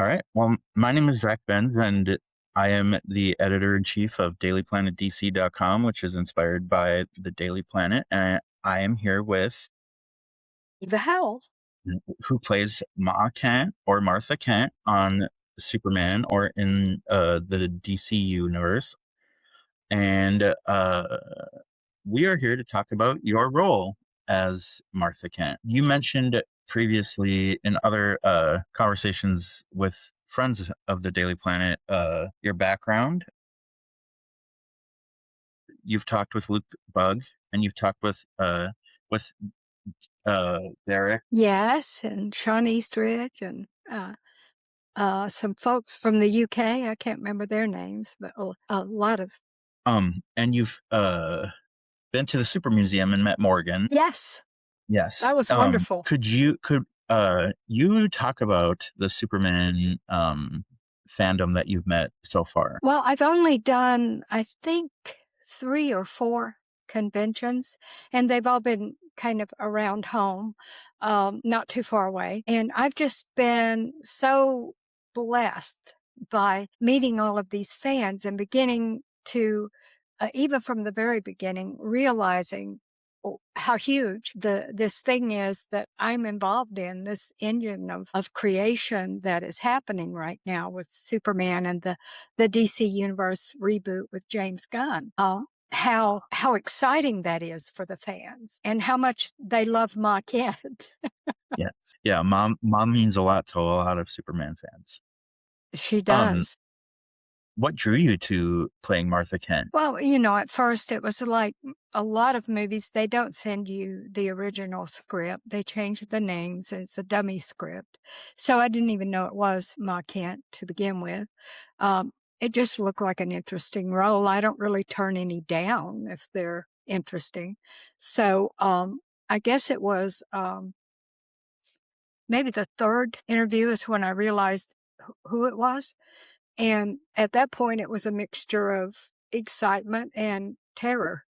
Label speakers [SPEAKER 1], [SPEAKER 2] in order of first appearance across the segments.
[SPEAKER 1] All right. Well, my name is Zach Benz, and I am the editor in chief of dailyplanetdc.com, which is inspired by the Daily Planet. And I am here with
[SPEAKER 2] Neva Howell.
[SPEAKER 1] who plays Ma Kent or Martha Kent on Superman or in the DC universe. And we are here to talk about your role as Martha Kent. You mentioned previously in other conversations with friends of the Daily Planet your background. You've talked with Luke Bug, and you've talked with Derek.
[SPEAKER 2] Yes, and Sean Eastridge and some folks from the UK. I can't remember their names, but a lot of.
[SPEAKER 1] And you've been to the Super Museum and met Morgan.
[SPEAKER 2] Yes,
[SPEAKER 1] Yes.
[SPEAKER 2] that was wonderful.
[SPEAKER 1] Could you talk about the Superman fandom that you've met so far?
[SPEAKER 2] Well, I've only done, I think, 3 or 4 conventions, and they've all been kind of around home, not too far away. And I've just been so blessed by meeting all of these fans and beginning to, even from the very beginning, realizing how huge this thing is that I'm involved in, this engine of creation that is happening right now with Superman and the DC Universe reboot with James Gunn. How exciting that is for the fans and how much they love my kid.
[SPEAKER 1] Yes. Yeah, mom means a lot to a lot of Superman fans.
[SPEAKER 2] She
[SPEAKER 1] Um,
[SPEAKER 2] does.
[SPEAKER 1] what drew you to playing Martha Kent?
[SPEAKER 2] Well, at first it was like a lot of movies, they don't send you the original script. They change the names. It's a dummy script. So I didn't even know it was Ma Kent to begin with. It just looked like an interesting role. I don't really turn any down if they're interesting. So I guess it was maybe the third interview is when I realized who it was. And at that point, it was a mixture of excitement and terror.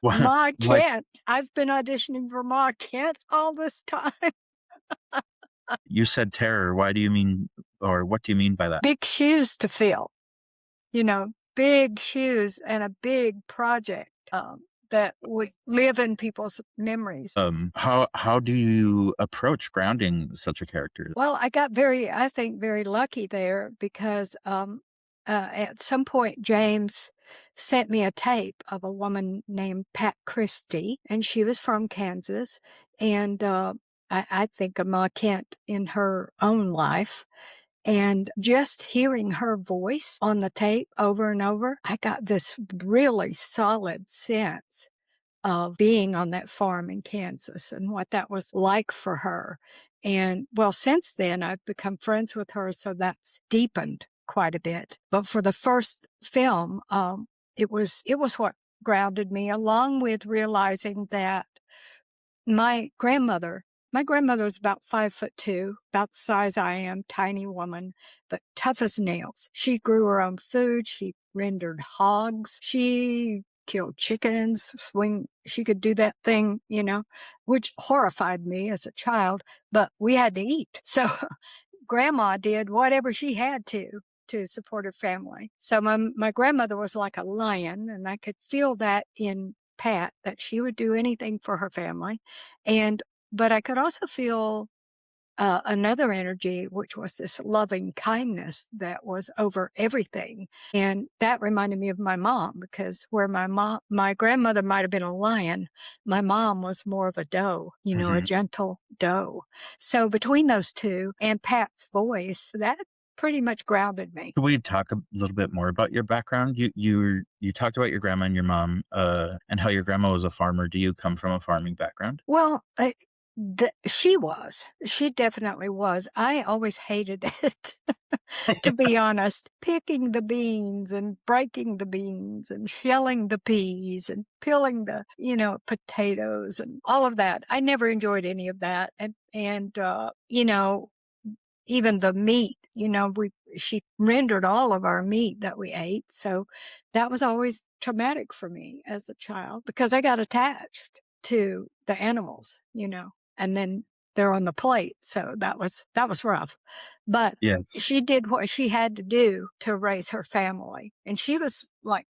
[SPEAKER 1] What,
[SPEAKER 2] Ma
[SPEAKER 1] like
[SPEAKER 2] Kent. I've been auditioning for Ma Kent all this time.
[SPEAKER 1] you said terror. Why do you mean, or what do you mean by that?
[SPEAKER 2] Big shoes to fill, big shoes and a big project that would live in people's memories.
[SPEAKER 1] How do you approach grounding such a character?
[SPEAKER 2] Well, I think, very lucky there because at some point, James sent me a tape of a woman named Pat Christie, and she was from Kansas. And I think of Ma Kent in her own life. And just hearing her voice on the tape over and over, I got this really solid sense of being on that farm in Kansas and what that was like for her. And well, since then, I've become friends with her, so that's deepened quite a bit. But for the first film, it was what grounded me, along with realizing that my grandmother, my grandmother was about 5'2", about the size I am, tiny woman, but tough as nails. She grew her own food. She rendered hogs. She killed chickens. She could do that thing, which horrified me as a child, but we had to eat. So grandma did whatever she had to support her family. So my grandmother was like a lion, and I could feel that in Pat, that she would do anything for her family. But I could also feel another energy, which was this loving kindness that was over everything. And that reminded me of my mom, because where my grandmother might have been a lion, my mom was more of a doe, a
[SPEAKER 1] Mhm.
[SPEAKER 2] gentle doe. So between those two and Pat's voice, that pretty much grounded me.
[SPEAKER 1] Could we talk a little bit more about your background? You talked about your grandma and your mom, and how your grandma was a farmer. Do you come from a farming background?
[SPEAKER 2] Well, she definitely was. I always hated it, to be honest. Picking the beans and breaking the beans and shelling the peas and peeling the, potatoes and all of that. I never enjoyed any of that. And even the meat, she rendered all of our meat that we ate. So that was always traumatic for me as a child because I got attached to the animals, and then there on the plate, so that was rough. But
[SPEAKER 1] Yes.
[SPEAKER 2] she did what she had to do to raise her family, and she was like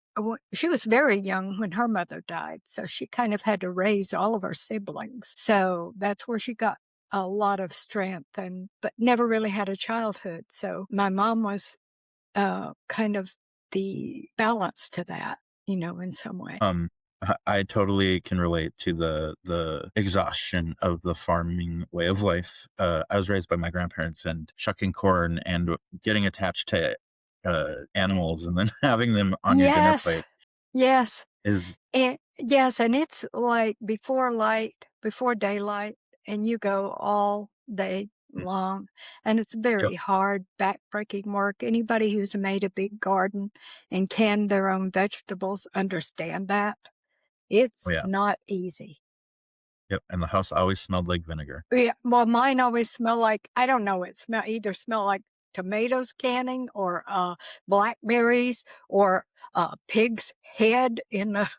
[SPEAKER 2] she was very young when her mother died, so she kind of had to raise all of her siblings. So that's where she got a lot of strength, and but never really had a childhood. So my mom was kind of the balance to that, in some way.
[SPEAKER 1] I totally can relate to the exhaustion of the farming way of life. I was raised by my grandparents, and shucking corn and getting attached to animals and then having them on your dinner
[SPEAKER 2] Yes,
[SPEAKER 1] plate
[SPEAKER 2] yes.
[SPEAKER 1] is
[SPEAKER 2] And yes, and it's like before daylight, and you go all day long. And it's
[SPEAKER 1] yep.
[SPEAKER 2] very hard, backbreaking work. Anybody who's made a big garden and canned their own vegetables understand that.
[SPEAKER 1] Oh
[SPEAKER 2] It's
[SPEAKER 1] yeah.
[SPEAKER 2] not easy.
[SPEAKER 1] Yep. And the house always smelled like vinegar.
[SPEAKER 2] Yeah, well, mine always smell like I don't know, either smell like tomatoes canning or, blackberries or a pig's head in the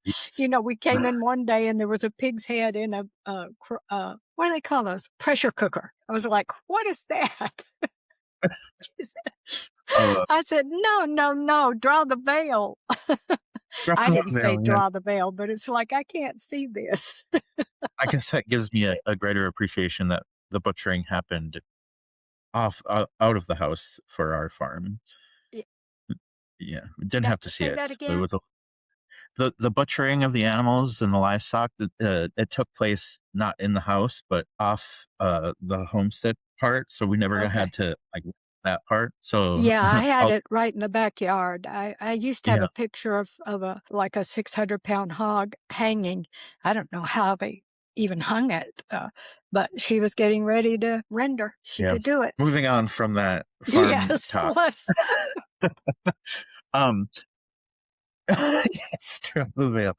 [SPEAKER 1] Yes.
[SPEAKER 2] we came in one day and there was a pig's head in a, what do they call those? Pressure cooker. I was like, "What is that?" She said
[SPEAKER 1] Uh,
[SPEAKER 2] I said, "No, no, no, draw the veil." I didn't say
[SPEAKER 1] yeah.
[SPEAKER 2] draw the veil, but it's like, I can't see this.
[SPEAKER 1] I guess that gives me a greater appreciation that the butchering happened out of the house for our farm.
[SPEAKER 2] Y
[SPEAKER 1] Yeah, we didn't
[SPEAKER 2] that
[SPEAKER 1] have to see
[SPEAKER 2] say
[SPEAKER 1] it.
[SPEAKER 2] that
[SPEAKER 1] So it
[SPEAKER 2] again?
[SPEAKER 1] was the butchering of the animals and the livestock that it took place not in the house, but off the homestead part. So we never
[SPEAKER 2] Okay.
[SPEAKER 1] had to like that part. So
[SPEAKER 2] Yeah, I had
[SPEAKER 1] I'll,
[SPEAKER 2] it right in the backyard. I used to have
[SPEAKER 1] yeah,
[SPEAKER 2] a picture of a like a 600-pound hog hanging. I don't know how they even hung it, but she was getting ready to render. She
[SPEAKER 1] yeah.
[SPEAKER 2] could do it.
[SPEAKER 1] Moving on from that farm
[SPEAKER 2] Yes,
[SPEAKER 1] talk.
[SPEAKER 2] let's
[SPEAKER 1] Um, yes, throw the veil.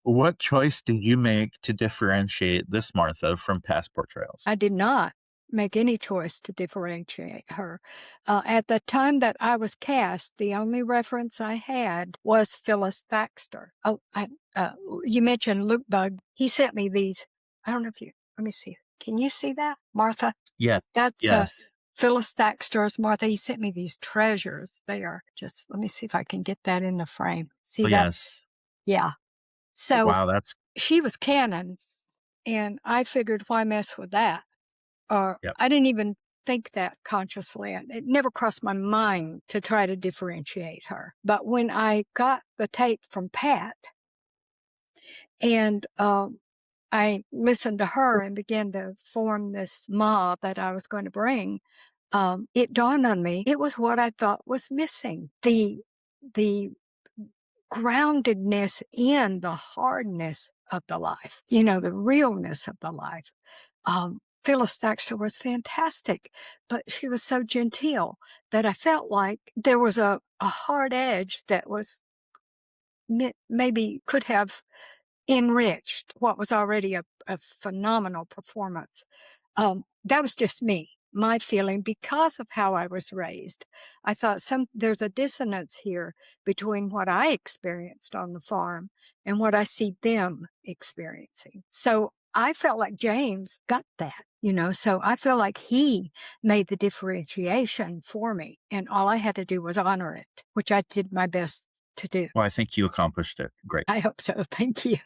[SPEAKER 1] What choice did you make to differentiate this Martha from past portrayals?
[SPEAKER 2] I did not make any choice to differentiate her. At the time that I was cast, the only reference I had was Phyllis Thaxter. Oh, you mentioned Luke Bug. He sent me these. I don't know if you, let me see. Can you see that, Martha?
[SPEAKER 1] Yes,
[SPEAKER 2] That's
[SPEAKER 1] yes,
[SPEAKER 2] Phyllis Thaxter's Martha. He sent me these treasures. They are just, let me see if I can get that in the frame. See
[SPEAKER 1] oh,
[SPEAKER 2] that?
[SPEAKER 1] yes.
[SPEAKER 2] Yeah. So
[SPEAKER 1] Wow, that's
[SPEAKER 2] she was canon, and I figured, why mess with that? Or
[SPEAKER 1] yep.
[SPEAKER 2] I didn't even think that consciously, and it never crossed my mind to try to differentiate her. But when I got the tape from Pat and I listened to her and began to form this mob that I was going to bring, it dawned on me it was what I thought was missing. The groundedness in the hardness of the life, the realness of the life. Phyllis Thaxter was fantastic, but she was so genteel that I felt like there was a hard edge that was maybe could have enriched what was already a phenomenal performance. That was just me, my feeling because of how I was raised. I thought there's a dissonance here between what I experienced on the farm and what I see them experiencing. So I felt like James got that, so I feel like he made the differentiation for me, and all I had to do was honor it, which I did my best to do.
[SPEAKER 1] Well, I think you accomplished it. Great.
[SPEAKER 2] I hope so. Thank you.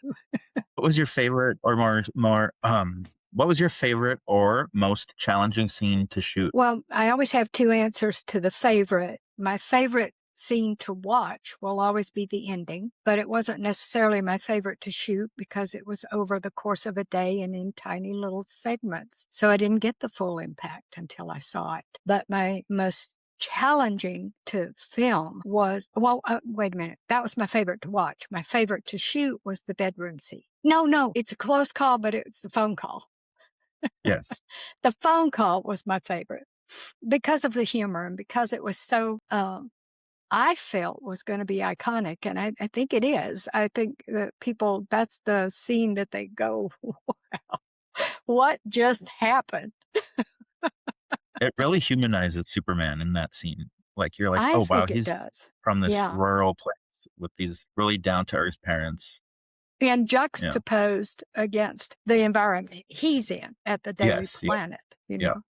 [SPEAKER 1] What was your favorite or what was your favorite or most challenging scene to shoot?
[SPEAKER 2] Well, I always have 2 answers to the favorite. My favorite scene to watch will always be the ending, but it wasn't necessarily my favorite to shoot because it was over the course of a day and in tiny little segments. So I didn't get the full impact until I saw it. But my most challenging to film was, wait a minute. That was my favorite to watch. My favorite to shoot was the bedroom scene. No, it's a close call, but it's the phone call.
[SPEAKER 1] Yes.
[SPEAKER 2] The phone call was my favorite because of the humor and because it was so, I felt was going to be iconic. And I think it is. I think that that's the scene that they go, wow, what just happened?
[SPEAKER 1] It really humanizes Superman in that scene. Like, you're like,
[SPEAKER 2] I
[SPEAKER 1] "Oh, wow,
[SPEAKER 2] think it
[SPEAKER 1] he's
[SPEAKER 2] does.
[SPEAKER 1] from this
[SPEAKER 2] Yeah.
[SPEAKER 1] rural place with these really down to earth parents."
[SPEAKER 2] and
[SPEAKER 1] Yeah.
[SPEAKER 2] juxtaposed against the environment he's in at the Daily
[SPEAKER 1] Yes. Yes.
[SPEAKER 2] Planet, you
[SPEAKER 1] Yeah.
[SPEAKER 2] know.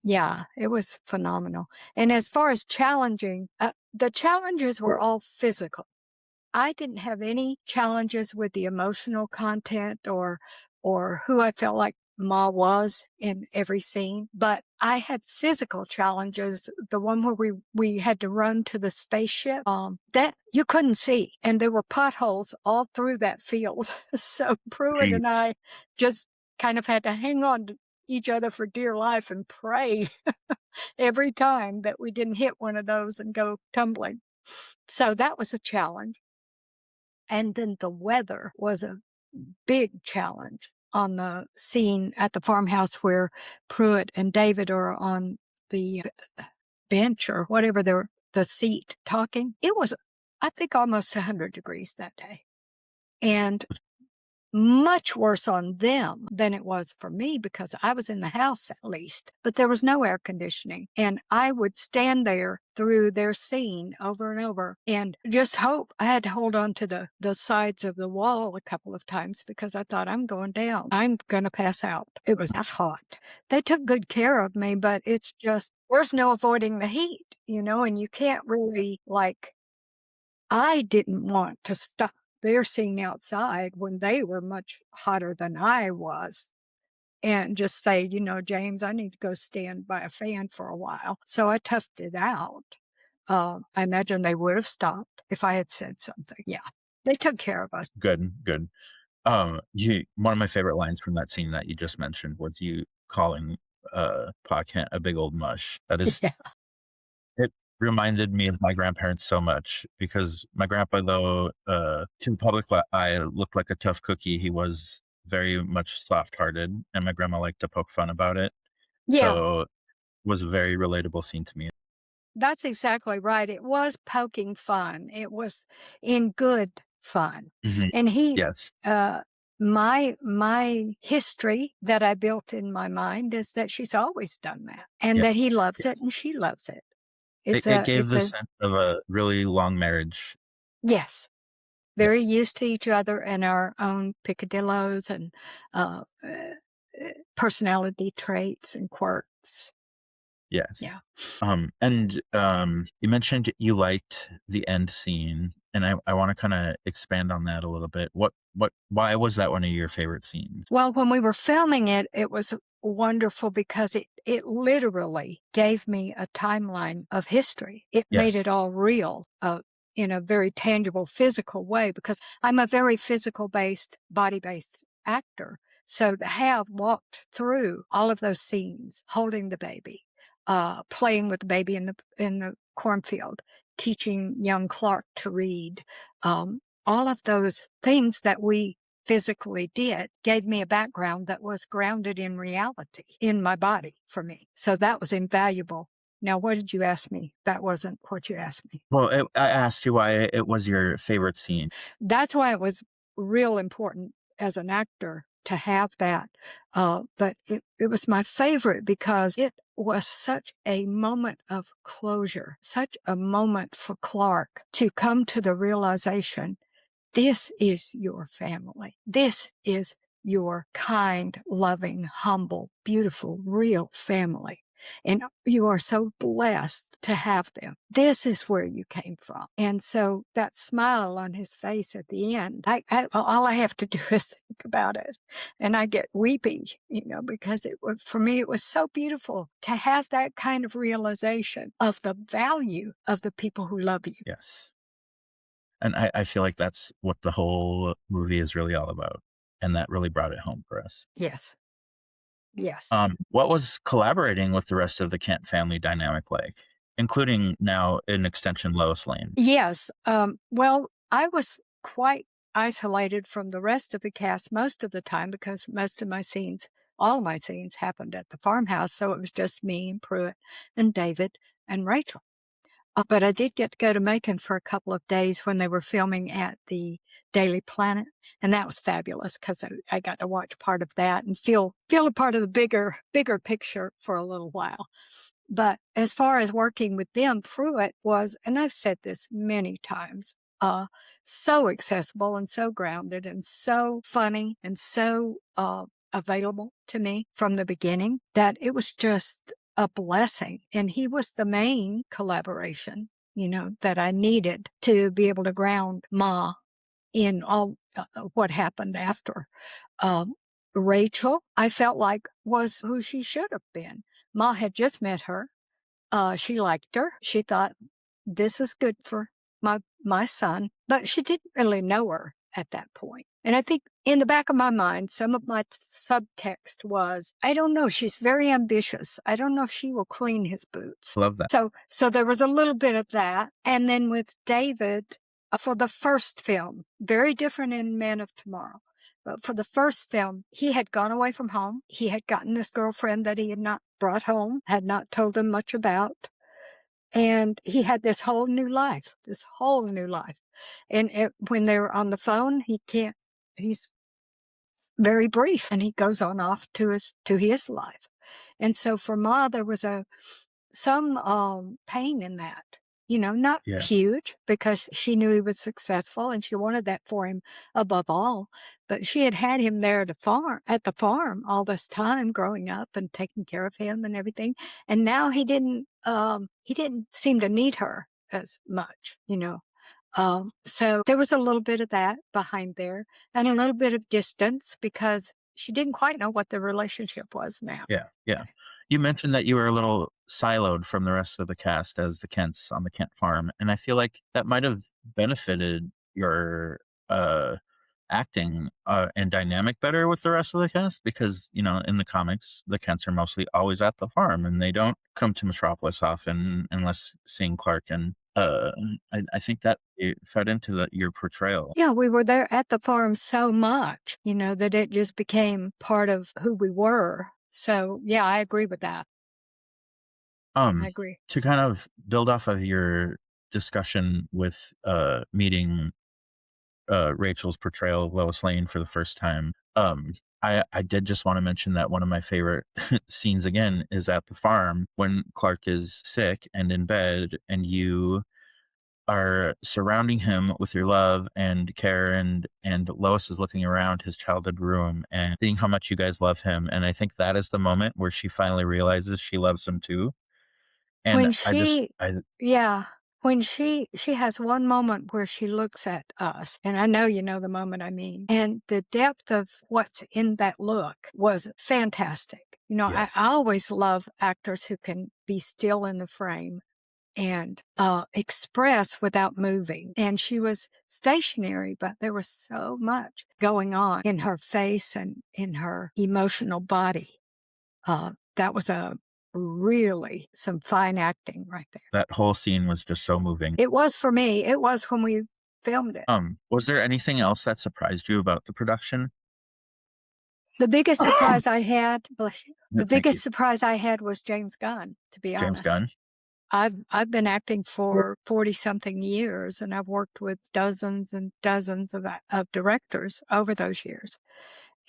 [SPEAKER 2] Yeah, it was phenomenal. And as far as challenging, the challenges were all physical. I didn't have any challenges with the emotional content or who I felt like Ma was in every scene, but I had physical challenges. The one where we had to run to the spaceship, that you couldn't see, and there were potholes all through that field. So Pruitt and
[SPEAKER 1] Jeez.
[SPEAKER 2] I just kind of had to hang on to each other for dear life and pray every time that we didn't hit one of those and go tumbling. So that was a challenge. And then the weather was a big challenge on the scene at the farmhouse where Pruitt and David are on the bench or whatever, the seat talking. It was, I think, almost 100 degrees that day. And much worse on them than it was for me because I was in the house at least, but there was no air conditioning. And I would stand there through their scene over and over and just hope. I had to hold on to the sides of the wall a couple of times because I thought, I'm going down. I'm going to pass out. It was that hot. They took good care of me, but it's just, there's no avoiding the heat, and you can't really I didn't want to stop their scene outside when they were much hotter than I was and just say, James, I need to go stand by a fan for a while. So I toughed it out. I imagine they would have stopped if I had said something. Yeah. They took care of us.
[SPEAKER 1] Good. Good. One of my favorite lines from that scene that you just mentioned was you calling Pa Kent a big old mush. That is,
[SPEAKER 2] Yeah.
[SPEAKER 1] it reminded me of my grandparents so much because my grandpa, though to the public eye looked like a tough cookie, he was very much soft-hearted, and my grandma liked to poke fun about it.
[SPEAKER 2] Yeah.
[SPEAKER 1] So it was a very relatable scene to me.
[SPEAKER 2] That's exactly right. It was poking fun. It was in good fun.
[SPEAKER 1] Mhm.
[SPEAKER 2] And
[SPEAKER 1] Yes.
[SPEAKER 2] my history that I built in my mind is that she's always done that and
[SPEAKER 1] Yeah.
[SPEAKER 2] that he loves it
[SPEAKER 1] Yes.
[SPEAKER 2] and she loves it.
[SPEAKER 1] It gave
[SPEAKER 2] It's
[SPEAKER 1] the
[SPEAKER 2] a,
[SPEAKER 1] sense of a really long marriage.
[SPEAKER 2] yes, very
[SPEAKER 1] Yes.
[SPEAKER 2] used to each other and our own picadillos and personality traits and quirks.
[SPEAKER 1] Yes.
[SPEAKER 2] Yeah.
[SPEAKER 1] You mentioned you liked the end scene, and I wanna kinda expand on that a little bit. Why was that one of your favorite scenes?
[SPEAKER 2] Well, when we were filming it, it was wonderful because it literally gave me a timeline of history. It made
[SPEAKER 1] Yes.
[SPEAKER 2] it all real, in a very tangible, physical way because I'm a very physical-based, body-based actor. So to have walked through all of those scenes, holding the baby, playing with the baby in the cornfield, teaching young Clark to read, all of those things that we physically did gave me a background that was grounded in reality in my body for me. So that was invaluable. Now, what did you ask me? That wasn't what you asked me.
[SPEAKER 1] Well, I asked you why it was your favorite scene.
[SPEAKER 2] That's why it was real important as an actor to have that. But it was my favorite because it was such a moment of closure, such a moment for Clark to come to the realization this is your family. This is your kind, loving, humble, beautiful, real family. And you are so blessed to have them. This is where you came from. And so that smile on his face at the end, all I have to do is think about it. And I get weepy, because for me, it was so beautiful to have that kind of realization of the value of the people who love you.
[SPEAKER 1] Yes. And I feel like that's what the whole movie is really all about, and that really brought it home for us.
[SPEAKER 2] Yes. Yes.
[SPEAKER 1] What was collaborating with the rest of the Kent family dynamic like, including now in extension Lois Lane?
[SPEAKER 2] Yes. Well, I was quite isolated from the rest of the cast most of the time because most of my scenes, all of my scenes happened at the farmhouse. So it was just me and Pruitt and David and Rachel. But I did get to go to Macon for a couple of days when they were filming at the Daily Planet. And that was fabulous because I got to watch part of that and feel a part of the bigger picture for a little while. But as far as working with them, Pruitt was, and I've said this many times, so accessible and so grounded and so funny and so available to me from the beginning that it was just a blessing. And he was the main collaboration, that I needed to be able to ground Ma in all what happened after. Um, Rachel, I felt like was who she should have been. Ma had just met her. She liked her. She thought, this is good for my son, but she didn't really know her at that point. And I think in the back of my mind, some of my subtext was, I don't know, she's very ambitious. I don't know if she will clean his boots.
[SPEAKER 1] Love that.
[SPEAKER 2] So there was a little bit of that. And then with David, for the first film, very different in Men of Tomorrow. But for the first film, he had gone away from home. He had gotten this girlfriend that he had not brought home, had not told them much about. And he had this whole new life. And when they were on the phone, he's very brief and he goes on off to his life. And so for Ma, there was some pain in that, not
[SPEAKER 1] Yeah.
[SPEAKER 2] huge because she knew he was successful and she wanted that for him above all. But she had him there at the farm all this time growing up and taking care of him and everything. And now he didn't seem to need her as much, so there was a little bit of that behind there and a little bit of distance because she didn't quite know what the relationship was now.
[SPEAKER 1] Yeah. Yeah. You mentioned that you were a little siloed from the rest of the cast as the Kents on the Kent farm. And I feel like that might have benefited your acting and dynamic better with the rest of the cast because, in the comics, the Kents are mostly always at the farm and they don't come to Metropolis often unless seeing Clark. And I think that it fed into your portrayal.
[SPEAKER 2] Yeah, we were there at the farm so much, that it just became part of who we were. So, yeah, I agree with that. I agree.
[SPEAKER 1] To kind of build off of your discussion with meeting Rachel's portrayal of Lois Lane for the first time, I did just want to mention that one of my favorite scenes again is at the farm when Clark is sick and in bed and you are surrounding him with your love and care, and Lois is looking around his childhood room and seeing how much you guys love him. And I think that is the moment where she finally realizes she loves him too. And
[SPEAKER 2] When she Yeah, when she has one moment where she looks at us, and I know you know the moment I mean, and the depth of what's in that look was fantastic.
[SPEAKER 1] Yes.
[SPEAKER 2] I always love actors who can be still in the frame and express without moving. And she was stationary, but there was so much going on in her face and in her emotional body. That was really some fine acting right there.
[SPEAKER 1] That whole scene was just so moving.
[SPEAKER 2] It was for me. It was when we filmed it.
[SPEAKER 1] Was there anything else that surprised you about the production?
[SPEAKER 2] The biggest surprise I had, bless you,
[SPEAKER 1] No,
[SPEAKER 2] the
[SPEAKER 1] thank
[SPEAKER 2] biggest
[SPEAKER 1] you.
[SPEAKER 2] surprise I had was James Gunn, to be
[SPEAKER 1] James
[SPEAKER 2] honest.
[SPEAKER 1] Gunn?
[SPEAKER 2] I've been acting for 40-something years, and I've worked with dozens and dozens of directors over those years.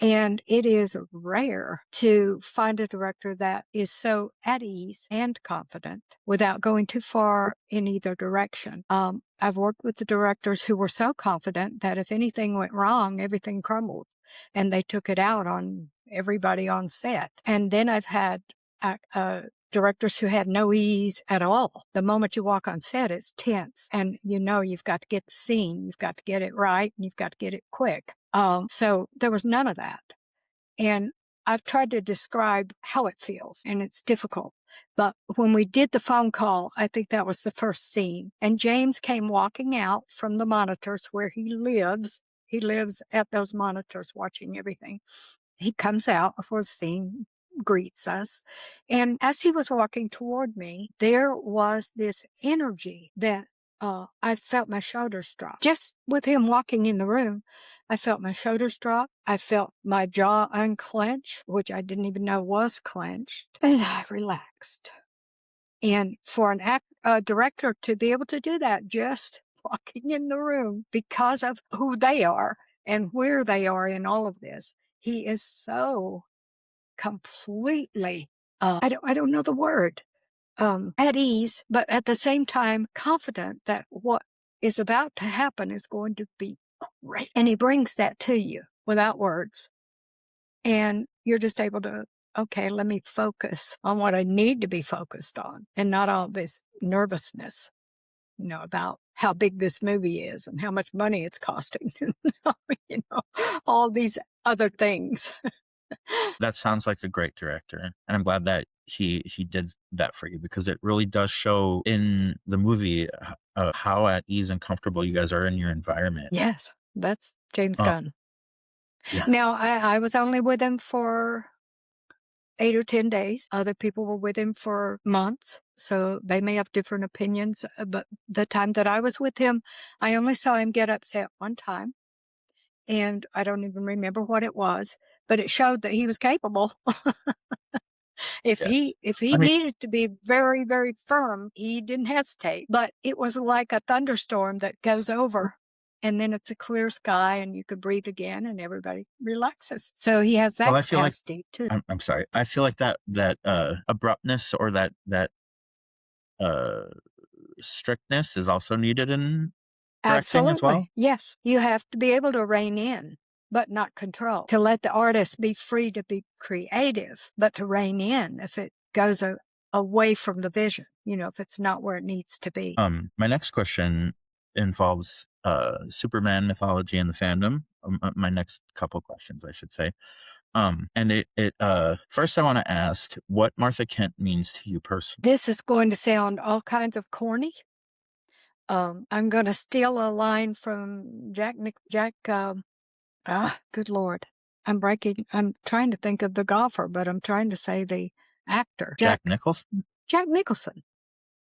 [SPEAKER 2] And it is rare to find a director that is so at ease and confident without going too far in either direction. I've worked with the directors who were so confident that if anything went wrong, everything crumbled, and they took it out on everybody on set. And then I've had directors who had no ease at all. The moment you walk on set, it's tense, and you've got to get the scene, you've got to get it right, and you've got to get it quick. So there was none of that. And I've tried to describe how it feels, and it's difficult. But when we did the phone call, I think that was the first scene. And James came walking out from the monitors where he lives. He lives at those monitors watching everything. He comes out before the scene, greets us. And as he was walking toward me, there was this energy that I felt my shoulders drop. Just with him walking in the room, I felt my shoulders drop. I felt my jaw unclench, which I didn't even know was clenched. And I relaxed. And for a director to be able to do that just walking in the room because of who they are and where they are in all of this, he is so completely, I don't know the word, at ease, but at the same time confident that what is about to happen is going to be great. And he brings that to you without words. And you're just able to, okay, let me focus on what I need to be focused on and not all this nervousness, about how big this movie is and how much money it's costing, you know, all these other things.
[SPEAKER 1] That sounds like a great director, and I'm glad that he did that for you, because it really does show in the movie how at ease and comfortable you guys are in your environment.
[SPEAKER 2] Yes, that's James
[SPEAKER 1] Uh,
[SPEAKER 2] Gunn.
[SPEAKER 1] yeah,
[SPEAKER 2] Now, I was only with him for 8 or 10 days. Other people were with him for months, so they may have different opinions, but the time that I was with him, I only saw him get upset one time, and I don't even remember what it was, but it showed that he was capable. If
[SPEAKER 1] yes.
[SPEAKER 2] he
[SPEAKER 1] I mean,
[SPEAKER 2] needed to be very, very firm, he didn't hesitate. But it was like a thunderstorm that goes over, and then it's a clear sky and you could breathe again and everybody relaxes. So he has
[SPEAKER 1] well,
[SPEAKER 2] that
[SPEAKER 1] I feel like
[SPEAKER 2] capacity too.
[SPEAKER 1] I'm sorry. I feel like that abruptness or that uh, strictness is also needed in directing as well.
[SPEAKER 2] Absolutely. Yes. You have to be able to rein in, but not control. To let the artist be free to be creative, but to rein in if it goes away from the vision, if it's not where it needs to be.
[SPEAKER 1] My next question involves Superman mythology and the fandom. My next couple questions, I should say. And it first I want to ask what Martha Kent means to you personally.
[SPEAKER 2] This is going to sound all kinds of corny. I'm going to steal a line from Jack. Good Lord. I'm trying to think of the golfer, but I'm trying to say the actor.
[SPEAKER 1] Jack Nicholson.
[SPEAKER 2] Jack Nicholson.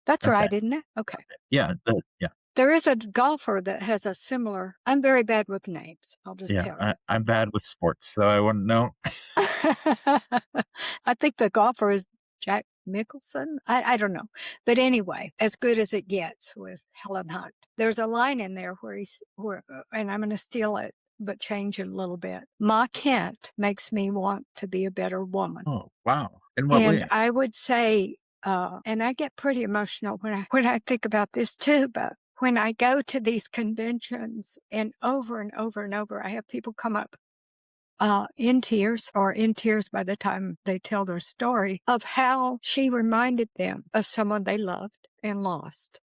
[SPEAKER 2] That's
[SPEAKER 1] Okay.
[SPEAKER 2] right, isn't it? Okay.
[SPEAKER 1] Yeah. Yeah.
[SPEAKER 2] There is a golfer that has a similar. I'm very bad with names. I'll just
[SPEAKER 1] Yeah.
[SPEAKER 2] tell you.
[SPEAKER 1] I'm bad with sports, so I wouldn't know.
[SPEAKER 2] I think the golfer is Jack Nicholson. I don't know. But anyway, as good as it gets with Helen Hunt. There's a line in there and I'm going to steal it, but change it a little bit. Ma Kent makes me want to be a better woman.
[SPEAKER 1] Oh, wow. In what
[SPEAKER 2] And
[SPEAKER 1] way?
[SPEAKER 2] I would say, and I get pretty emotional when I think about this too, but when I go to these conventions and over and over and over, I have people come up in tears or in tears by the time they tell their story of how she reminded them of someone they loved and lost.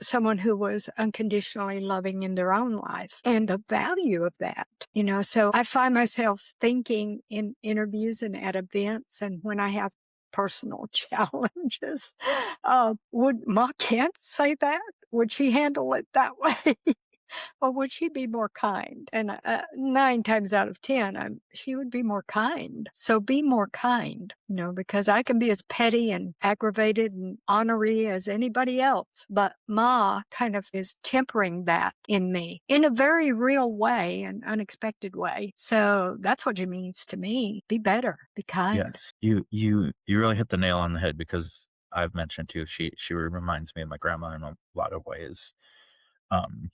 [SPEAKER 2] Someone who was unconditionally loving in their own life and the value of that, So I find myself thinking in interviews and at events and when I have personal challenges, would Ma Kent say that? Would she handle it that way? Or would she be more kind? And 9 times out of 10, she would be more kind. So be more kind, because I can be as petty and aggravated and ornery as anybody else. But Ma kind of is tempering that in me in a very real way, an unexpected way. So that's what it means to me. Be better, be kind.
[SPEAKER 1] Yes. You really hit the nail on the head, because I've mentioned too, she reminds me of my grandma in a lot of ways. Um,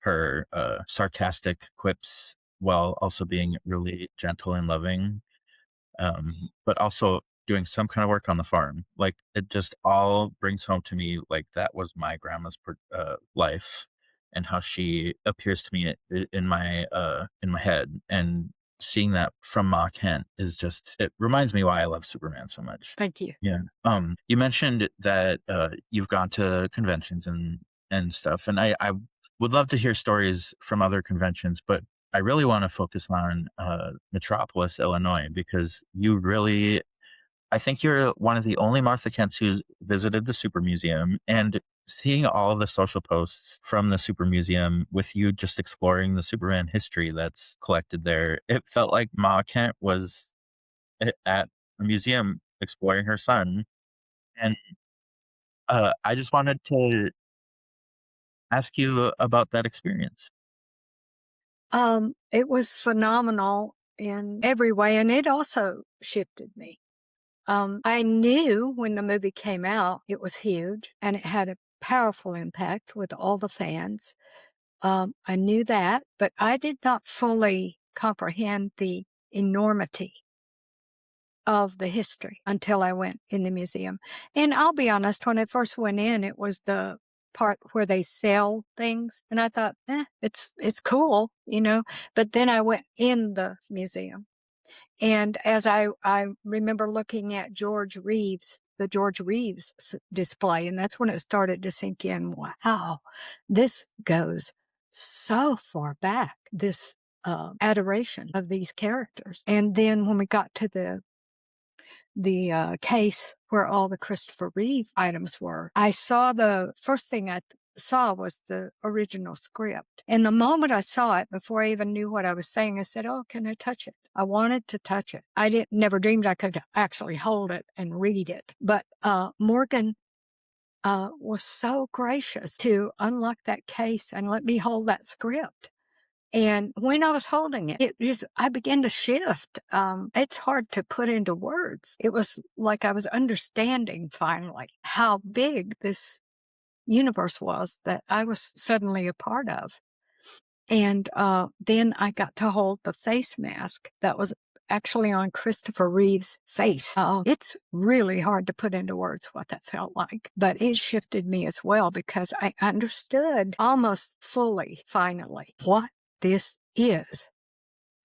[SPEAKER 1] her sarcastic quips while also being really gentle and loving, but also doing some kind of work on the farm. Like, it just all brings home to me like that was my grandma's life, and how she appears to me in my head. And seeing that from Ma Kent is just, it reminds me why I love Superman so much.
[SPEAKER 2] Thank you.
[SPEAKER 1] Yeah. You mentioned that you've gone to conventions and stuff, and I would love to hear stories from other conventions, but I really want to focus on Metropolis, Illinois, because I think you're one of the only Martha Kents who's visited the Super Museum, and seeing all of the social posts from the Super Museum with you just exploring the Superman history that's collected there, it felt like Ma Kent was at a museum exploring her son. And I just wanted to ask you about that experience.
[SPEAKER 2] It was phenomenal in every way, and it also shifted me. I knew when the movie came out, it was huge and it had a powerful impact with all the fans. I knew that, but I did not fully comprehend the enormity of the history until I went in the museum. And I'll be honest, when I first went in, it was the part where they sell things, and I thought, it's cool, but then I went in the museum, and as I remember looking at the George Reeves display, and that's when it started to sink in, wow, this goes so far back, this adoration of these characters. And then when we got to the case where all the Christopher Reeve items were, the first thing I saw was the original script. And the moment I saw it, before I even knew what I was saying, I said, "Oh, can I touch it?" I wanted to touch it. I never dreamed I could actually hold it and read it. But Morgan was so gracious to unlock that case and let me hold that script. And when I was holding it, I began to shift. It's hard to put into words. It was like I was understanding finally how big this universe was that I was suddenly a part of. And then I got to hold the face mask that was actually on Christopher Reeve's face. It's really hard to put into words what that felt like, but it shifted me as well because I understood almost fully, finally, what this is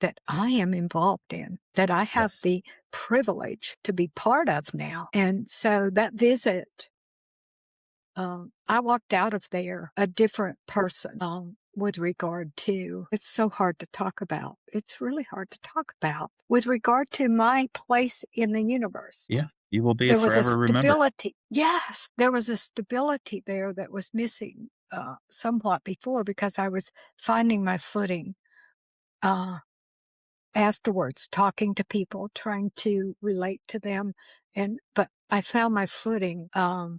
[SPEAKER 2] that I am involved in, that I have
[SPEAKER 1] Yes.
[SPEAKER 2] the privilege to be part of now. And so that visit, I walked out of there a different person with regard to, it's so hard to talk about. It's really hard to talk about with regard to my place in the universe.
[SPEAKER 1] Yeah. You will be
[SPEAKER 2] There was a
[SPEAKER 1] forever remembered.
[SPEAKER 2] stability. Yes, there was a stability there that was missing somewhat before because I was finding my footing afterwards, talking to people, trying to relate to them. But I found my footing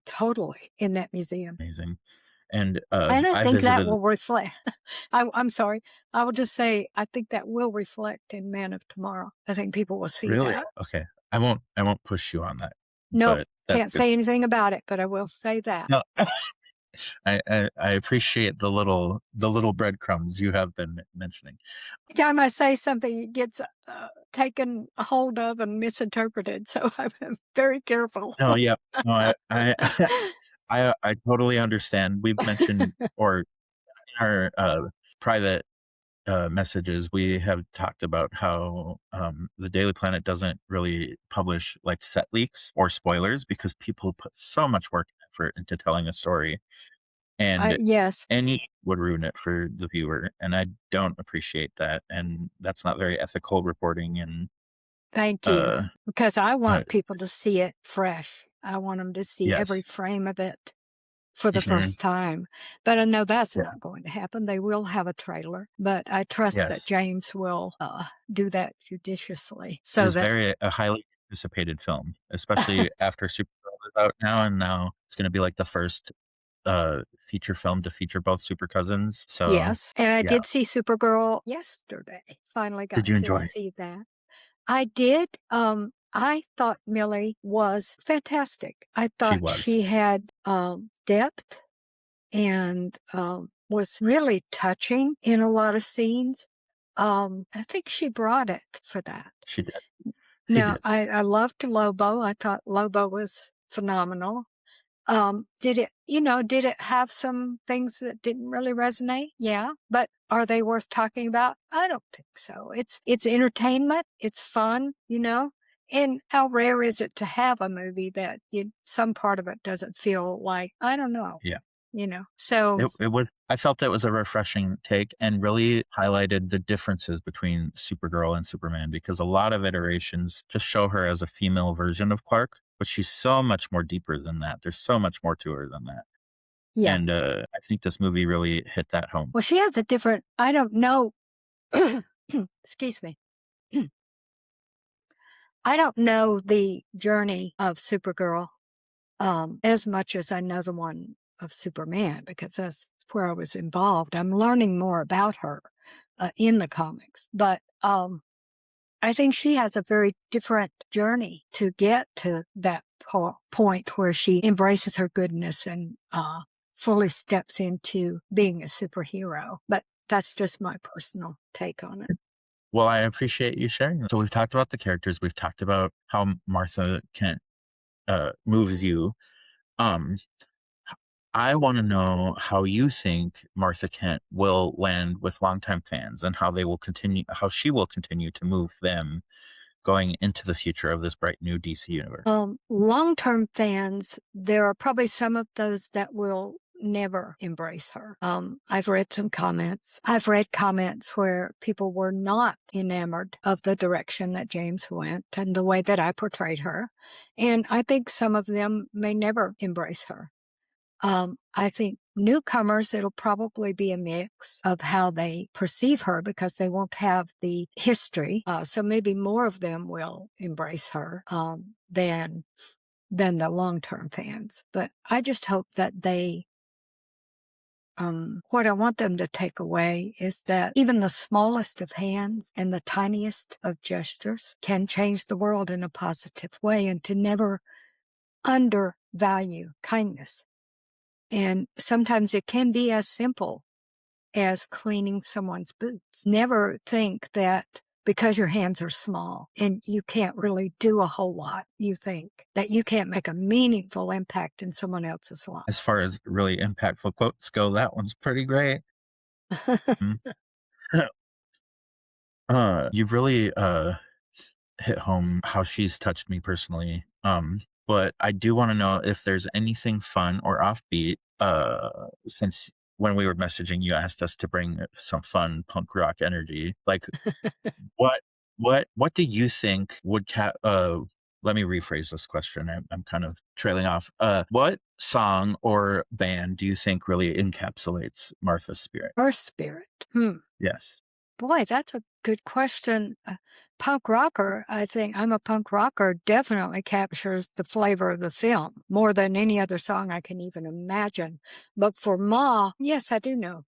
[SPEAKER 2] totally in that museum.
[SPEAKER 1] Amazing. And
[SPEAKER 2] And I
[SPEAKER 1] I
[SPEAKER 2] think that
[SPEAKER 1] visited.
[SPEAKER 2] will reflect, I'm sorry, I will just say, I think that will reflect in Man of Tomorrow. I think people will see
[SPEAKER 1] Really?
[SPEAKER 2] that.
[SPEAKER 1] Okay. I won't push you on that,
[SPEAKER 2] Nope,
[SPEAKER 1] but that's
[SPEAKER 2] can't
[SPEAKER 1] good.
[SPEAKER 2] say anything about it, but I will say that.
[SPEAKER 1] No, I appreciate the little breadcrumbs you have been mentioning.
[SPEAKER 2] Every time I say something, it gets taken a hold of and misinterpreted, so I'm very careful.
[SPEAKER 1] No, yeah. No, I I totally understand. We've mentioned, or in our private messages, we have talked about how the Daily Planet doesn't really publish like set leaks or spoilers because people put so much work and effort into telling a story, and
[SPEAKER 2] Yes.
[SPEAKER 1] any would ruin it for the viewer, and I don't appreciate that, and that's not very ethical reporting. And
[SPEAKER 2] Thank you,
[SPEAKER 1] uh,
[SPEAKER 2] because I
[SPEAKER 1] uh
[SPEAKER 2] want people to see it fresh. I want them to see every
[SPEAKER 1] yes,
[SPEAKER 2] frame of it for the
[SPEAKER 1] Mhm.
[SPEAKER 2] first time, but I know that's
[SPEAKER 1] Yeah,
[SPEAKER 2] not going to happen. They will have a trailer, but I trust that
[SPEAKER 1] yes.
[SPEAKER 2] James will, do that judiciously
[SPEAKER 1] It
[SPEAKER 2] so
[SPEAKER 1] is
[SPEAKER 2] that
[SPEAKER 1] very a highly anticipated film, especially after Supergirl is out now, and now it's gonna be like the first feature film to feature both super cousins. So
[SPEAKER 2] Yes, and I
[SPEAKER 1] yeah,
[SPEAKER 2] did see Supergirl yesterday. Finally
[SPEAKER 1] did
[SPEAKER 2] got
[SPEAKER 1] you
[SPEAKER 2] to
[SPEAKER 1] enjoy?
[SPEAKER 2] see that. I did. I thought Millie was fantastic. I
[SPEAKER 1] She
[SPEAKER 2] thought
[SPEAKER 1] was.
[SPEAKER 2] she had depth and was really touching in a lot of scenes. I think she brought it for that.
[SPEAKER 1] She did. She
[SPEAKER 2] Now,
[SPEAKER 1] did.
[SPEAKER 2] I loved Lobo. I thought Lobo was phenomenal. Did it have some things that didn't really resonate? Yeah. But are they worth talking about? I don't think so. It's entertainment. It's fun, And how rare is it to have a movie that some part of it doesn't feel like, I don't know,
[SPEAKER 1] Yeah.
[SPEAKER 2] So
[SPEAKER 1] It was. I felt it was a refreshing take and really highlighted the differences between Supergirl and Superman because a lot of iterations just show her as a female version of Clark, but she's so much more deeper than that. There's so much more to her than that.
[SPEAKER 2] yeah.
[SPEAKER 1] And I think this movie really hit that home.
[SPEAKER 2] Well, she has a different, I don't know. Excuse me. I don't know the journey of Supergirl as much as I know the one of Superman because that's where I was involved. I'm learning more about her in the comics, but I think she has a very different journey to get to that point where she embraces her goodness and fully steps into being a superhero. But that's just my personal take on it.
[SPEAKER 1] Well, I appreciate you sharing. So we've talked about the characters. We've talked about how Martha Kent moves you. Um, I want to know how you think Martha Kent will land with longtime fans and how she will continue to move them going into the future of this bright new DC universe.
[SPEAKER 2] Long-term fans, there are probably some of those that will never embrace her. I've read some comments. I've read comments where people were not enamored of the direction that James went and the way that I portrayed her. And I think some of them may never embrace her. I think newcomers, it'll probably be a mix of how they perceive her because they won't have the history. So maybe more of them will embrace her than the long-term fans. But I just hope that what I want them to take away is that even the smallest of hands and the tiniest of gestures can change the world in a positive way, and to never undervalue kindness. And sometimes it can be as simple as cleaning someone's boots. Never think that because your hands are small and you can't really do a whole lot, you think that you can't make a meaningful impact in someone else's life.
[SPEAKER 1] As far as really impactful quotes go, that one's pretty great. Mm. You really hit home how she's touched me personally. But I do want to know if there's anything fun or offbeat. Since when we were messaging, you asked us to bring some fun punk rock energy. Like, what, what do you think would let me rephrase this question. I'm kind of trailing off. What song or band do you think really encapsulates Martha's spirit?
[SPEAKER 2] Her spirit. Hmm.
[SPEAKER 1] Yes.
[SPEAKER 2] Boy, that's a good question. Punk rocker, I think I'm a punk rocker, definitely captures the flavor of the film more than any other song I can even imagine. But for Ma, yes, I do know.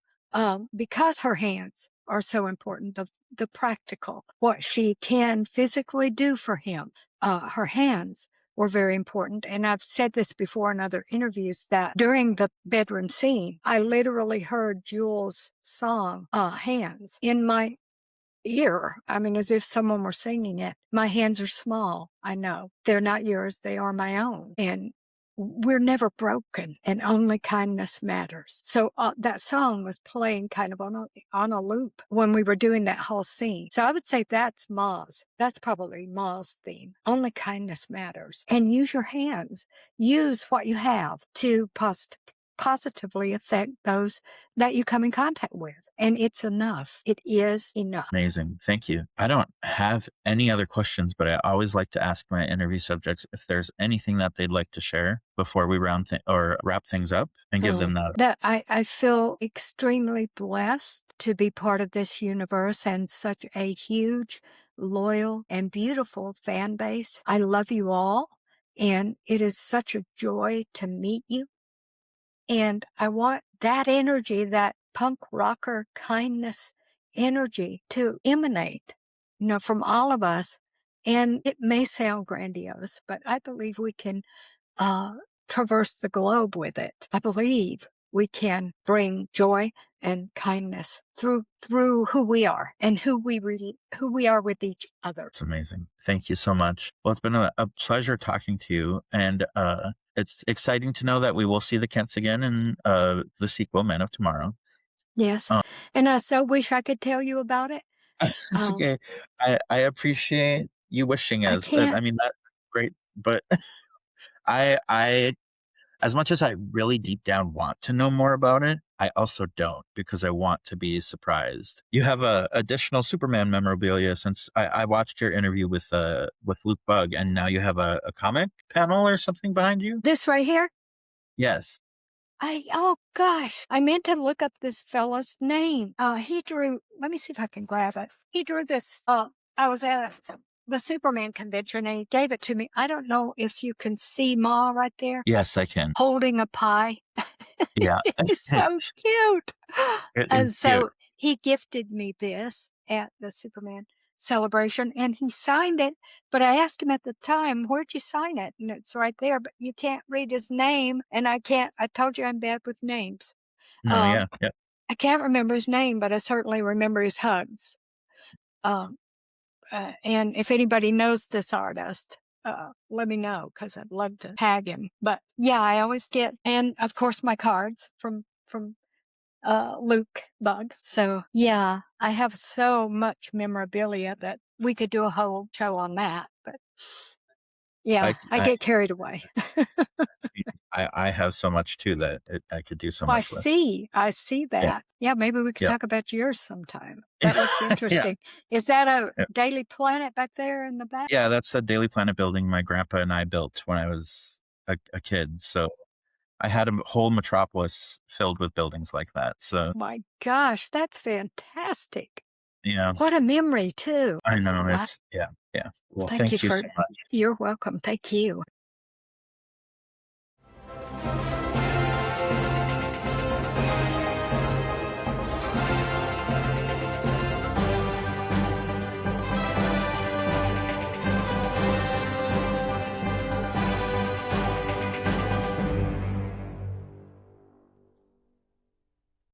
[SPEAKER 2] Because her hands are so important, the practical, what she can physically do for him, her hands were very important. And I've said this before in other interviews that during the bedroom scene, I literally heard Jules' song, Hands, in my ear. I mean, as if someone were singing it. My hands are small. I know. They're not yours. They are my own. And we're never broken, and only kindness matters. So that song was playing kind of on a loop when we were doing that whole scene. So I would say that's Ma's. That's probably Ma's theme. Only kindness matters. And use your hands. Use what you have to positively affect those that you come in contact with. And it's enough. It is enough.
[SPEAKER 1] Amazing. Thank you. I don't have any other questions, but I always like to ask my interview subjects if there's anything that they'd like to share before we or wrap things up and give them that.
[SPEAKER 2] That I feel extremely blessed to be part of this universe and such a huge, loyal, and beautiful fan base. I love you all, and it is such a joy to meet you. And I want that energy, that punk rocker kindness energy to emanate, from all of us. And it may sound grandiose, but I believe we can uh, traverse the globe with it. I believe we can bring joy and kindness through who we are and who we are with each other.
[SPEAKER 1] It's amazing. Thank you so much. Well, it's been a pleasure talking to you, and it's exciting to know that we will see the Kents again in the sequel, Man of Tomorrow.
[SPEAKER 2] Yes,
[SPEAKER 1] Um,
[SPEAKER 2] and I so wish I could tell you about it.
[SPEAKER 1] it's
[SPEAKER 2] Um,
[SPEAKER 1] okay. I appreciate you wishing
[SPEAKER 2] I
[SPEAKER 1] as
[SPEAKER 2] can't.
[SPEAKER 1] I mean that's great, but I as much as I really deep down want to know more about it, I also don't because I want to be surprised. You have additional Superman memorabilia since I watched your interview with Luke Bug, and now you have a comic panel or something behind you.
[SPEAKER 2] This right here.
[SPEAKER 1] Yes,
[SPEAKER 2] Oh gosh, I meant to look up this fella's name. He drew, let me see if I can grab it. He drew this, I was at the Superman convention and he gave it to me. I don't know if you can see Ma right there
[SPEAKER 1] yes, I can.
[SPEAKER 2] holding a pie.
[SPEAKER 1] Yeah,
[SPEAKER 2] It's so cute.
[SPEAKER 1] it is
[SPEAKER 2] And
[SPEAKER 1] cute.
[SPEAKER 2] so he gifted me this at the Superman celebration and he signed it. But I asked him at the time, where'd you sign it? And it's right there, but you can't read his name. And I told you I'm bad with names.
[SPEAKER 1] No,
[SPEAKER 2] Um,
[SPEAKER 1] yeah, yeah.
[SPEAKER 2] I can't remember his name, but I certainly remember his hugs. Um, and if anybody knows this artist, let me know because I'd love to tag him. But yeah, I always get, and of course my cards from Luke Bug. So yeah, I have so much memorabilia that we could do a whole show on that. But yeah, I
[SPEAKER 1] I
[SPEAKER 2] get carried away.
[SPEAKER 1] I have so much too that I could do so
[SPEAKER 2] Well,
[SPEAKER 1] much with.
[SPEAKER 2] I see
[SPEAKER 1] Yeah.
[SPEAKER 2] that. Yeah, maybe we could
[SPEAKER 1] Yeah.
[SPEAKER 2] talk about yours sometime. That looks
[SPEAKER 1] Yeah.
[SPEAKER 2] interesting. Is that a
[SPEAKER 1] Yeah.
[SPEAKER 2] Daily Planet back there in the back?
[SPEAKER 1] Yeah, that's a Daily Planet building my grandpa and I built when I was a kid. So I had a whole metropolis filled with buildings like that. So
[SPEAKER 2] My gosh, that's fantastic.
[SPEAKER 1] yeah,
[SPEAKER 2] What a memory too.
[SPEAKER 1] I know
[SPEAKER 2] Wow.
[SPEAKER 1] yeah, yeah. Well,
[SPEAKER 2] Thank you
[SPEAKER 1] thank you
[SPEAKER 2] for
[SPEAKER 1] so much.
[SPEAKER 2] You're welcome. Thank you.